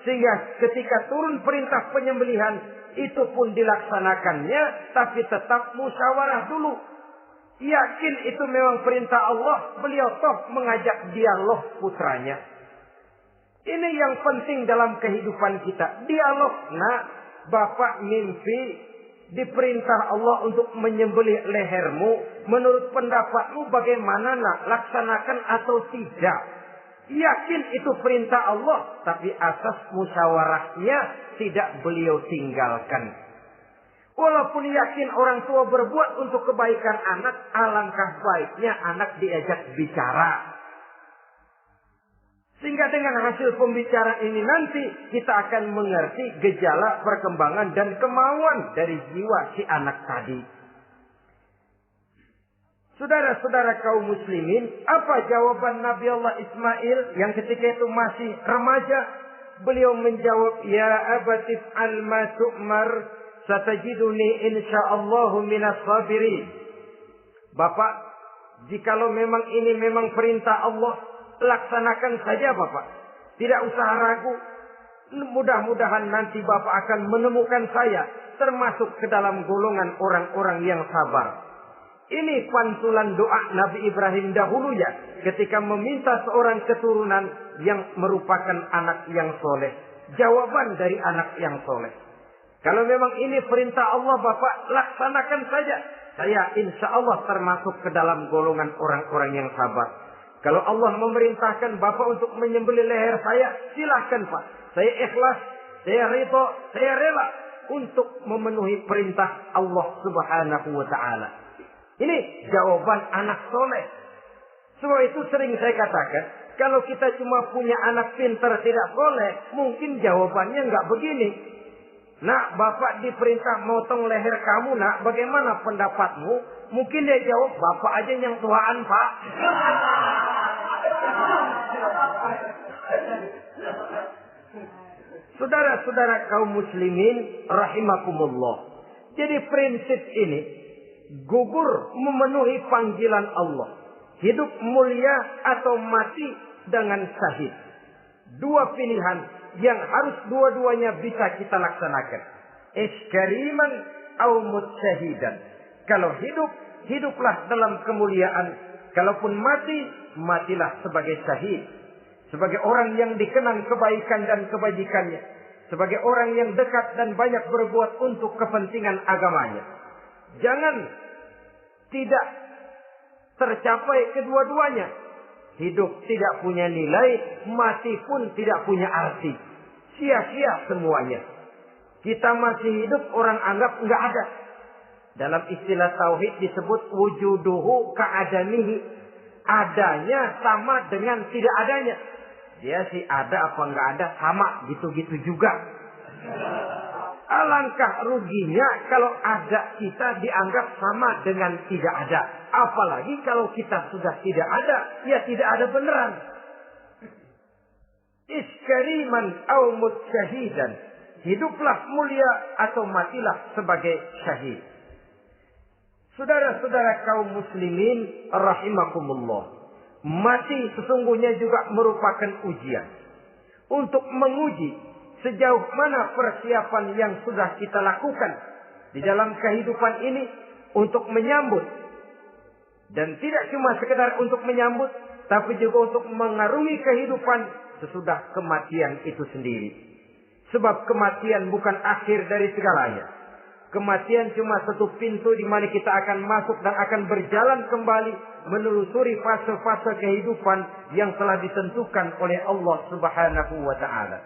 Sehingga ketika turun perintah penyembelihan, itu pun dilaksanakannya, tapi tetap musyawarah dulu. Yakin itu memang perintah Allah, beliau toh mengajak dialog putranya. Ini yang penting dalam kehidupan kita. Dialog. Nah, bapak mimpi diperintah Allah untuk menyembelih lehermu. Menurut pendapatmu bagaimana, nak? Laksanakan atau tidak? Yakin itu perintah Allah. Tapi asas musyawarahnya tidak beliau tinggalkan. Walaupun yakin orang tua berbuat untuk kebaikan anak, alangkah baiknya anak diajak bicara. Sehingga dengan hasil pembicaraan ini nanti kita akan mengerti gejala perkembangan dan kemauan dari jiwa si anak tadi. Saudara-saudara kaum muslimin, apa jawaban Nabi Allah Ismail yang ketika itu masih remaja? Beliau menjawab, "Ya abatif al-ma tu'mar, satajiduni insyaallahu minas sabirin." Bapak, jikalau memang ini memang perintah Allah, laksanakan saja Bapak. Tidak usah ragu. Mudah-mudahan nanti Bapak akan menemukan saya termasuk ke dalam golongan orang-orang yang sabar. Ini pantulan doa Nabi Ibrahim dahulu ya, ketika meminta seorang keturunan yang merupakan anak yang soleh. Jawaban dari anak yang soleh. Kalau memang ini perintah Allah Bapak, laksanakan saja. Saya insya Allah termasuk ke dalam golongan orang-orang yang sabar. Kalau Allah memerintahkan Bapak untuk menyembelih leher saya, silahkan Pak. Saya ikhlas, saya ridho, saya rela untuk memenuhi perintah Allah Subhanahu wa Ta'ala. Ini jawaban anak soleh. Sebab itu sering saya katakan, kalau kita cuma punya anak pintar tidak soleh, mungkin jawabannya nggak begini. Nak, Bapak diperintah motong leher kamu, nak, bagaimana pendapatmu? Mungkin dia jawab, Bapak aja yang tuaan, Pak. Saudara-saudara kaum muslimin rahimakumullah. Jadi prinsip ini gugur memenuhi panggilan Allah. Hidup mulia atau mati dengan syahid. Dua pilihan yang harus dua-duanya bisa kita laksanakan. Iskariman au mutsyahidan. Kalau hidup, hiduplah dalam kemuliaan. Kalaupun mati, matilah sebagai syahid. Sebagai orang yang dikenang kebaikan dan kebajikannya. Sebagai orang yang dekat dan banyak berbuat untuk kepentingan agamanya. Jangan tidak tercapai kedua-duanya. Hidup tidak punya nilai, mati pun tidak punya arti. Sia-sia semuanya. Kita masih hidup, orang anggap nggak ada. Dalam istilah tauhid disebut wujuduhu ka'adamihi. Adanya sama dengan tidak adanya. Dia sih ada apa nggak ada, sama gitu-gitu juga. Alangkah ruginya kalau ada kita dianggap sama dengan tidak ada. Apalagi kalau kita sudah tidak ada, ya tidak ada beneran. Iskariman au mutsyahidan. Hiduplah mulia atau matilah sebagai syahid. Saudara-saudara kaum muslimin rahimakumullah. Mati sesungguhnya juga merupakan ujian. Untuk menguji sejauh mana persiapan yang sudah kita lakukan di dalam kehidupan ini untuk menyambut. Dan tidak cuma sekedar untuk menyambut, tapi juga untuk mengarungi kehidupan sesudah kematian itu sendiri. Sebab kematian bukan akhir dari segalanya. Kematian cuma satu pintu di mana kita akan masuk dan akan berjalan kembali menelusuri fase-fase kehidupan yang telah ditentukan oleh Allah Subhanahu wa taala.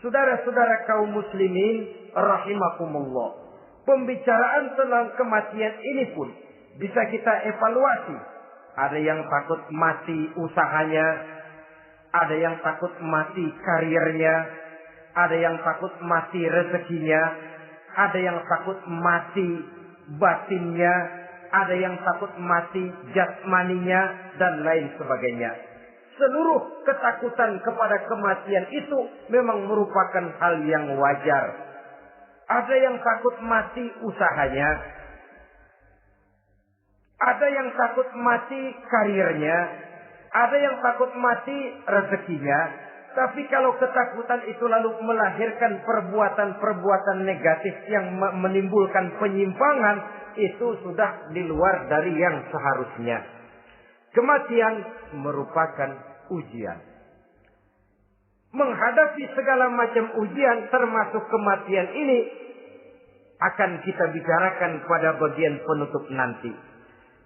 Saudara-saudara kaum muslimin rahimakumullah. Pembicaraan tentang kematian ini pun bisa kita evaluasi. Ada yang takut mati usahanya, ada yang takut mati karirnya, ada yang takut mati rezekinya, ada yang takut mati batinnya, ada yang takut mati jasmaninya, dan lain sebagainya. Seluruh ketakutan kepada kematian itu memang merupakan hal yang wajar. Ada yang takut mati usahanya, ada yang takut mati karirnya, ada yang takut mati rezekinya. Tapi kalau ketakutan itu lalu melahirkan perbuatan-perbuatan negatif yang menimbulkan penyimpangan, itu sudah di luar dari yang seharusnya. Kematian merupakan ujian. Menghadapi segala macam ujian termasuk kematian ini akan kita bicarakan pada bagian penutup nanti.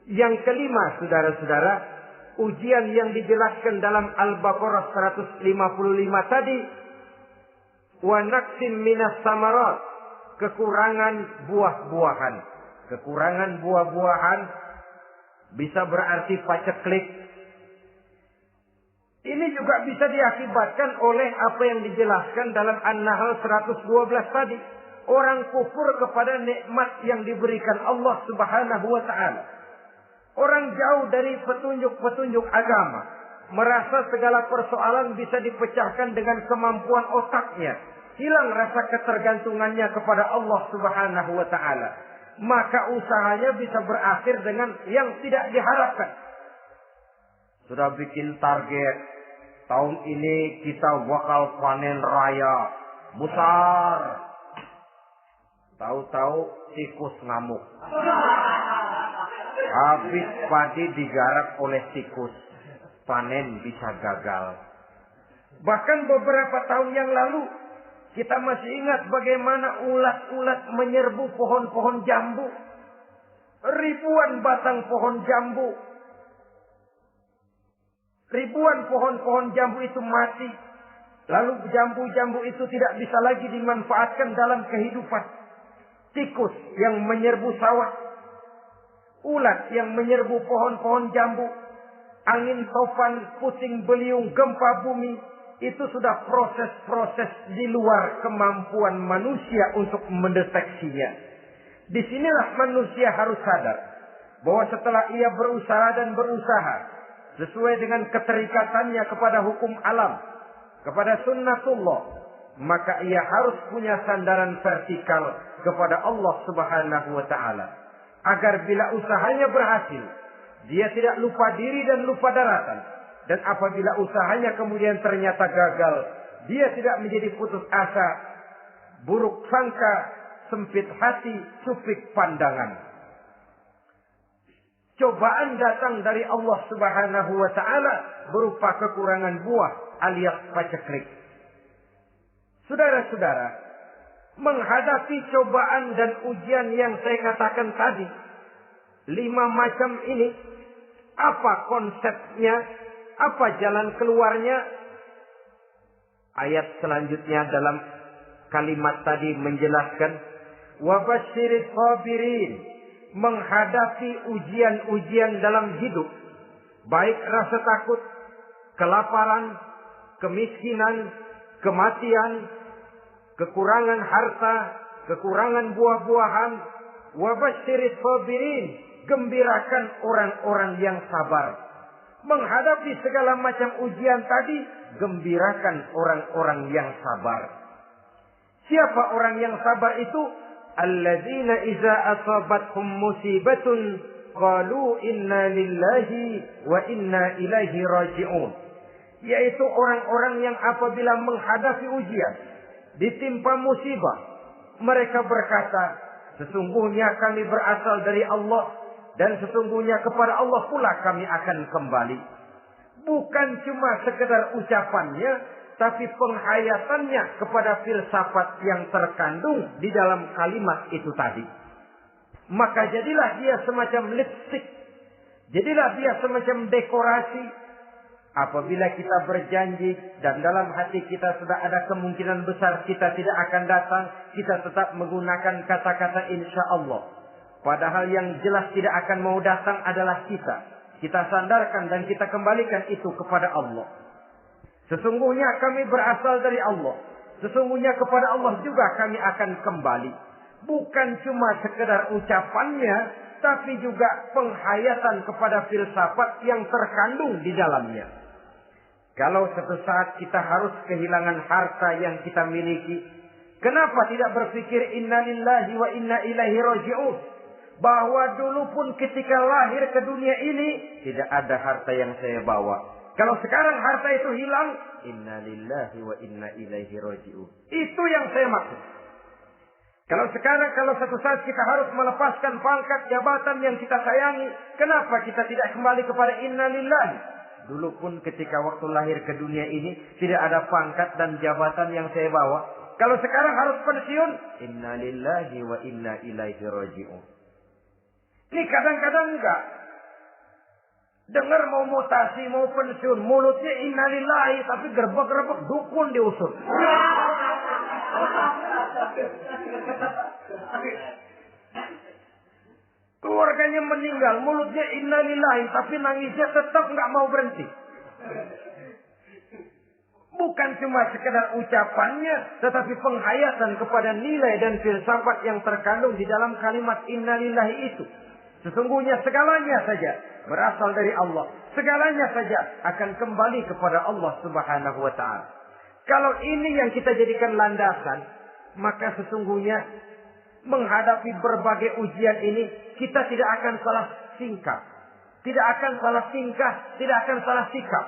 Yang kelima, saudara-saudara, ujian yang dijelaskan dalam Al-Baqarah 155 tadi, wa naqsim minas samarat, kekurangan buah-buahan. Kekurangan buah-buahan bisa berarti paceklik. Ini juga bisa diakibatkan oleh apa yang dijelaskan dalam An-Nahl 112 tadi. Orang kufur kepada nikmat yang diberikan Allah Subhanahu wa taala. Orang jauh dari petunjuk-petunjuk agama. Merasa segala persoalan bisa dipecahkan dengan kemampuan otaknya. Hilang rasa ketergantungannya kepada Allah Subhanahu wa taala. Maka usahanya bisa berakhir dengan yang tidak diharapkan. Sudah bikin target, tahun ini kita bakal panen raya besar. Tahu-tahu tikus ngamuk. Habis padi digarap oleh tikus, panen bisa gagal. Bahkan beberapa tahun yang lalu, kita masih ingat bagaimana ulat-ulat menyerbu pohon-pohon jambu. Ribuan batang pohon jambu. Ribuan pohon-pohon jambu itu mati. Lalu jambu-jambu itu tidak bisa lagi dimanfaatkan dalam kehidupan. Tikus yang menyerbu sawah. Ulat yang menyerbu pohon-pohon jambu. Angin topan, puting beliung, gempa bumi. Itu sudah proses-proses di luar kemampuan manusia untuk mendeteksinya. Disinilah manusia harus sadar bahwa setelah ia berusaha dan berusaha sesuai dengan keterikatannya kepada hukum alam, kepada sunnatullah, maka ia harus punya sandaran vertikal kepada Allah Subhanahu wa taala. Agar bila usahanya berhasil, dia tidak lupa diri dan lupa daratan. Dan apabila usahanya kemudian ternyata gagal, dia tidak menjadi putus asa, buruk sangka, sempit hati, sempit pandangan. Cobaan datang dari Allah Subhanahu wa taala berupa kekurangan buah alias paceklik. Saudara-saudara, menghadapi cobaan dan ujian yang saya katakan tadi, 5 macam ini, Apa konsepnya? Apa jalan keluarnya? Ayat selanjutnya dalam kalimat tadi menjelaskan, wabasyiris sabirin, menghadapi ujian-ujian dalam hidup, baik rasa takut, kelaparan, kemiskinan, kematian, kekurangan harta, kekurangan buah-buahan. Wabasyiris sabirin, gembirakan orang-orang yang sabar. Menghadapi segala macam ujian tadi, gembirakan orang-orang yang sabar. Siapa orang yang sabar itu? Alladzina iza asabathum musibatun qalu inna lillahi wa inna ilaihi raji'un. Yaitu orang-orang yang apabila menghadapi ujian, ditimpa musibah, mereka berkata, sesungguhnya kami berasal dari Allah dan sesungguhnya kepada Allah pula kami akan kembali. Bukan cuma sekedar ucapannya, tapi penghayatannya kepada filsafat yang terkandung di dalam kalimat itu tadi. Maka jadilah dia semacam lipstick, jadilah dia semacam dekorasi. Apabila kita berjanji dan dalam hati kita sudah ada kemungkinan besar kita tidak akan datang, kita tetap menggunakan kata-kata insya Allah. Padahal yang jelas tidak akan mau datang adalah kita. Kita sandarkan dan kita kembalikan itu kepada Allah. Sesungguhnya kami berasal dari Allah. Sesungguhnya kepada Allah juga kami akan kembali. Bukan cuma sekedar ucapannya, tapi juga penghayatan kepada filsafat yang terkandung di dalamnya. Kalau suatu saat kita harus kehilangan harta yang kita miliki, kenapa tidak berpikir inna lillahi wa inna ilaihi raji'un? Bahwa dulu pun ketika lahir ke dunia ini, tidak ada harta yang saya bawa. Kalau sekarang harta itu hilang, inna lillahi wa inna ilaihi raji'un. Itu yang saya maksud. Kalau sekarang, kalau suatu saat kita harus melepaskan pangkat jabatan yang kita sayangi, kenapa kita tidak kembali kepada inna lillahi? Dulu pun ketika waktu lahir ke dunia ini, tidak ada pangkat dan jabatan yang saya bawa. Kalau sekarang harus pensiun, inna lillahi wa inna ilaihi raji'un. Ini kadang-kadang enggak. Dengar mau mutasi, mau pensiun, mulutnya inna lillahi, tapi gerbek-gerbek dukun diusut. Keluarganya meninggal, mulutnya inna lillahi, tapi nangisnya tetap enggak mau berhenti. Bukan cuma sekedar ucapannya, tetapi penghayatan kepada nilai dan filsafat yang terkandung di dalam kalimat inna lillahi itu. Sesungguhnya segalanya saja berasal dari Allah. Segalanya saja akan kembali kepada Allah Subhanahu wa ta'ala. Kalau ini yang kita jadikan landasan, maka sesungguhnya menghadapi berbagai ujian ini, kita tidak akan salah tingkah. Tidak akan salah tingkah, tidak akan salah sikap.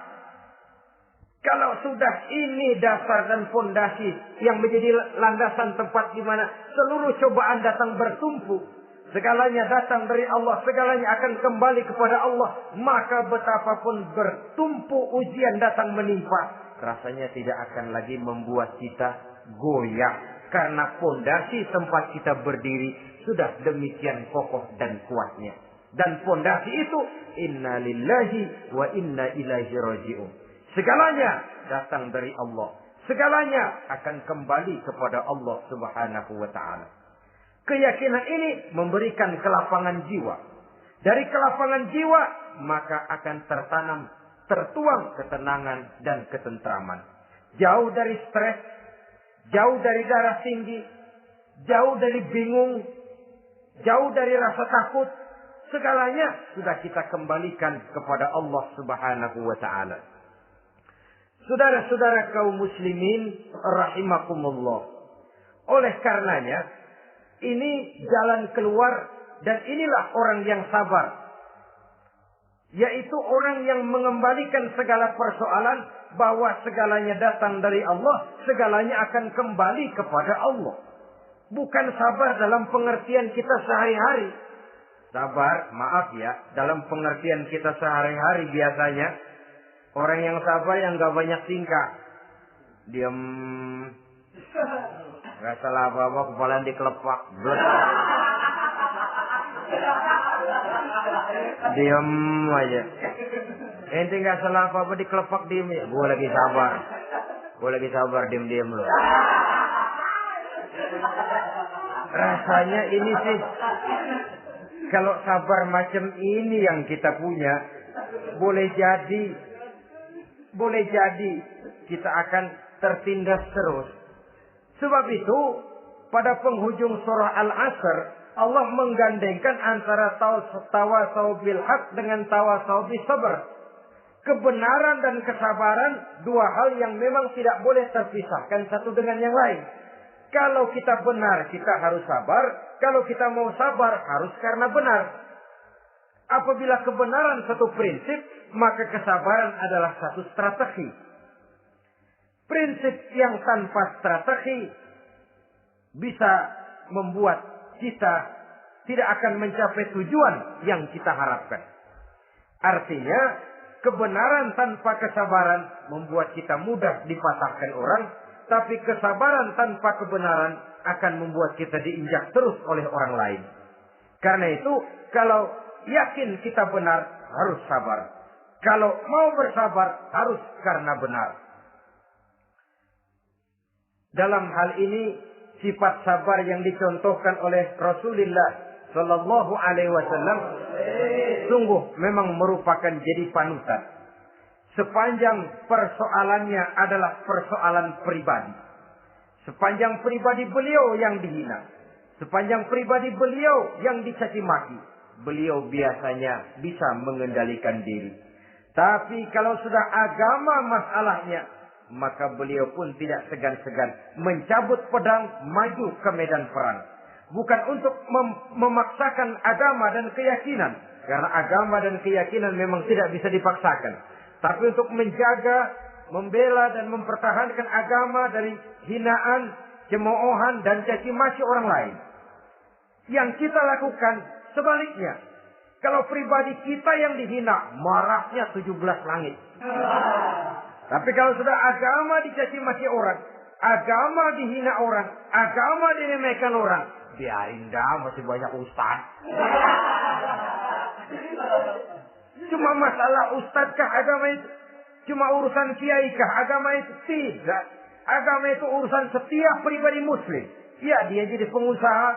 Kalau sudah ini dasar dan fondasi yang menjadi landasan tempat di mana seluruh cobaan datang bertumpu, segalanya datang dari Allah, segalanya akan kembali kepada Allah, maka betapapun bertumpu ujian datang menimpa, rasanya tidak akan lagi membuat kita goyah, karena fondasi tempat kita berdiri sudah demikian kokoh dan kuatnya. Dan fondasi itu inna lillahi wa inna ilaihi raji'un. Segalanya datang dari Allah, segalanya akan kembali kepada Allah Subhanahu wa ta'ala. Keyakinan ini memberikan kelapangan jiwa. Dari kelapangan jiwa, maka akan tertuang ketenangan dan ketentraman. Jauh dari stres, jauh dari darah tinggi, jauh dari bingung, jauh dari rasa takut. Segalanya sudah kita kembalikan kepada Allah Subhanahu wa ta'ala. Saudara-saudara kaum muslimin rahimakumullah. Oleh karenanya, ini jalan keluar dan inilah orang yang sabar. Yaitu orang yang mengembalikan segala persoalan bahwa segalanya datang dari Allah, segalanya akan kembali kepada Allah. Bukan sabar dalam pengertian kita sehari-hari. Sabar, maaf ya, dalam pengertian kita sehari-hari biasanya orang yang sabar yang gak banyak tingkah. Diam. Gak salah apa-apa, kepala dikelepak. Diam aja. Ente nggak salah apa-apa dikelepak diem ya. Gue lagi sabar, diem loh. Rasanya ini sih, kalau sabar macam ini yang kita punya, boleh jadi kita akan tertindas terus. Sebab itu, pada penghujung surah Al-Asr, Allah menggandengkan antara tawasau bil haq dengan tawasau bis sabr. Kebenaran dan kesabaran, dua hal yang memang tidak boleh terpisahkan satu dengan yang lain. Kalau kita benar, kita harus sabar. Kalau kita mau sabar, harus karena benar. Apabila kebenaran satu prinsip, maka kesabaran adalah satu strategi. Prinsip yang tanpa strategi bisa membuat kita tidak akan mencapai tujuan yang kita harapkan. Artinya, kebenaran tanpa kesabaran membuat kita mudah dipatahkan orang. Tapi kesabaran tanpa kebenaran akan membuat kita diinjak terus oleh orang lain. Karena itu, kalau yakin kita benar, harus sabar. Kalau mau bersabar, harus karena benar. Dalam hal ini, sifat sabar yang dicontohkan oleh Rasulullah Sallallahu Alaihi Wasallam sungguh memang merupakan jadi panutan. Sepanjang persoalannya adalah persoalan pribadi. Sepanjang pribadi beliau yang dihina. Sepanjang pribadi beliau yang dicaci maki. Beliau biasanya bisa mengendalikan diri. Tapi kalau sudah agama masalahnya, maka beliau pun tidak segan-segan mencabut pedang maju ke medan perang. Bukan untuk memaksakan agama dan keyakinan. Karena agama dan keyakinan memang tidak bisa dipaksakan. Tapi untuk menjaga, membela dan mempertahankan agama dari hinaan, cemoohan dan caci maki orang lain. Yang kita lakukan sebaliknya. Kalau pribadi kita yang dihina, marahnya 17 langit. Tapi kalau sudah agama dicaci maki orang, agama dihina orang, agama diremehkan orang, biarin dah, masih banyak ustaz. Cuma masalah ustadzkah agama itu? Cuma urusan kiaikah agama itu? Tidak. Agama itu urusan setiap pribadi muslim. Ya, dia jadi pengusaha.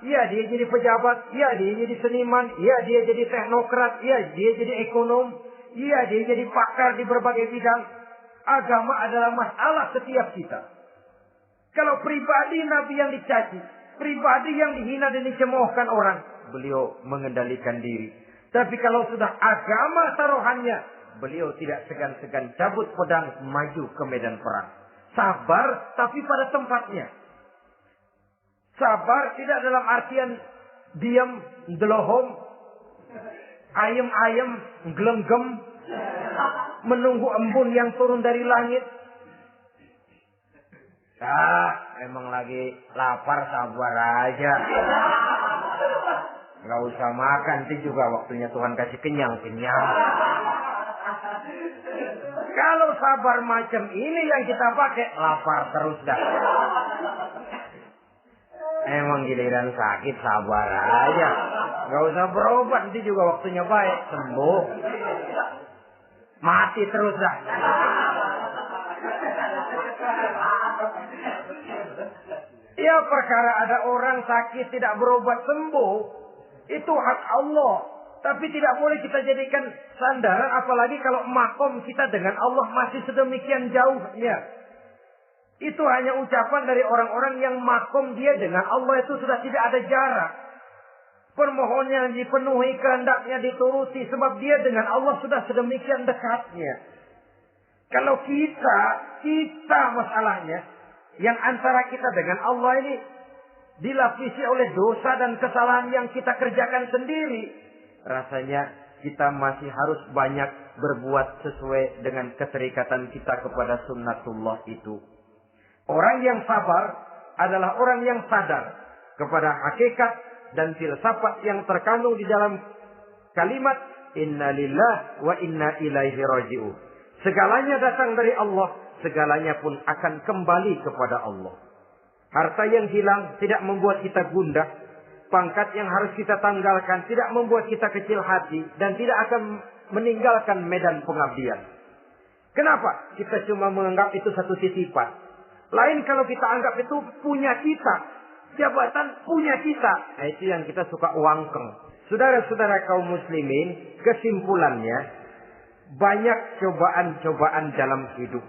Ya, dia jadi pejabat. Ya, dia jadi seniman. Ya, dia jadi teknokrat. Ya, dia jadi ekonom. Ya, dia jadi pakar di berbagai bidang. Agama adalah masalah setiap kita. Kalau pribadi Nabi yang dicaci, pribadi yang dihina dan dicemoohkan orang, beliau mengendalikan diri. Tapi kalau sudah agama taruhannya, beliau tidak segan-segan cabut pedang maju ke medan perang. Sabar tapi pada tempatnya. Sabar tidak dalam artian diam, delohom, ayem-ayem, gelenggem, menunggu embun yang turun dari langit. Emang lagi lapar, sabar aja. Gak usah makan, nanti juga waktunya Tuhan kasih kenyang-kenyang. Kalau sabar macam ini yang kita pakai, lapar terus dah. Emang giliran sakit, sabar aja. Gak usah berobat, nanti juga waktunya baik, sembuh. Mati terus dah. Ya, perkara ada orang sakit tidak berobat sembuh, itu hak Allah. Tapi tidak boleh kita jadikan sandaran, apalagi kalau makom kita dengan Allah masih sedemikian jauhnya. Itu hanya ucapan dari orang-orang yang makom dia dengan Allah itu sudah tidak ada jarak. Permohonannya dipenuhi, kehendaknya dituruti, sebab dia dengan Allah sudah sedemikian dekatnya. Kalau kita masalahnya, yang antara kita dengan Allah ini dilapisi oleh dosa dan kesalahan yang kita kerjakan sendiri. Rasanya kita masih harus banyak berbuat sesuai dengan keterikatan kita kepada sunnatullah itu. Orang yang sabar adalah orang yang sadar kepada hakikat dan filsafat yang terkandung di dalam kalimat Inna lillahi wa inna ilaihi raji'un. Segalanya datang dari Allah, segalanya pun akan kembali kepada Allah. Harta yang hilang tidak membuat kita gundah. pangkat yang harus kita tanggalkan tidak membuat kita kecil hati dan tidak akan meninggalkan medan pengabdian. Kenapa? Kita cuma menganggap itu satu titipan. Lain kalau kita anggap itu punya kita. Jabatan punya kita. Nah, itu yang kita suka wangkeng. Saudara-saudara kaum muslimin, kesimpulannya banyak cobaan-cobaan dalam hidup.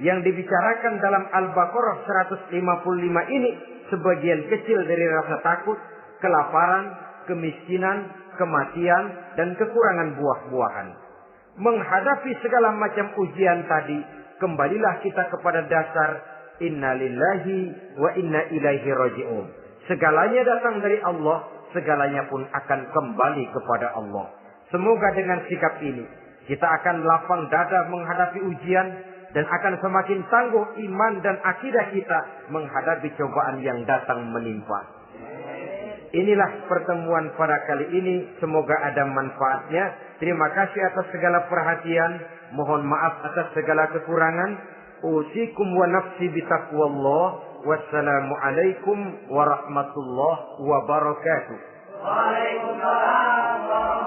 Yang dibicarakan dalam Al-Baqarah 155 ini sebagian kecil dari rasa takut, kelaparan, kemiskinan, kematian, dan kekurangan buah-buahan. Menghadapi segala macam ujian tadi, kembalilah kita kepada dasar inna lillahi wa inna ilaihi raji'un. Segalanya datang dari Allah, segalanya pun akan kembali kepada Allah. Semoga dengan sikap ini, kita akan lapang dada menghadapi ujian, dan akan semakin tangguh iman dan akidah kita menghadapi cobaan yang datang menimpa. Inilah pertemuan pada kali ini. Semoga ada manfaatnya. Terima kasih atas segala perhatian. Mohon maaf atas segala kekurangan. Usikum wa nafsi bitaqwallah. Wassalamualaikum warahmatullahi wabarakatuh. Waalaikumsalam.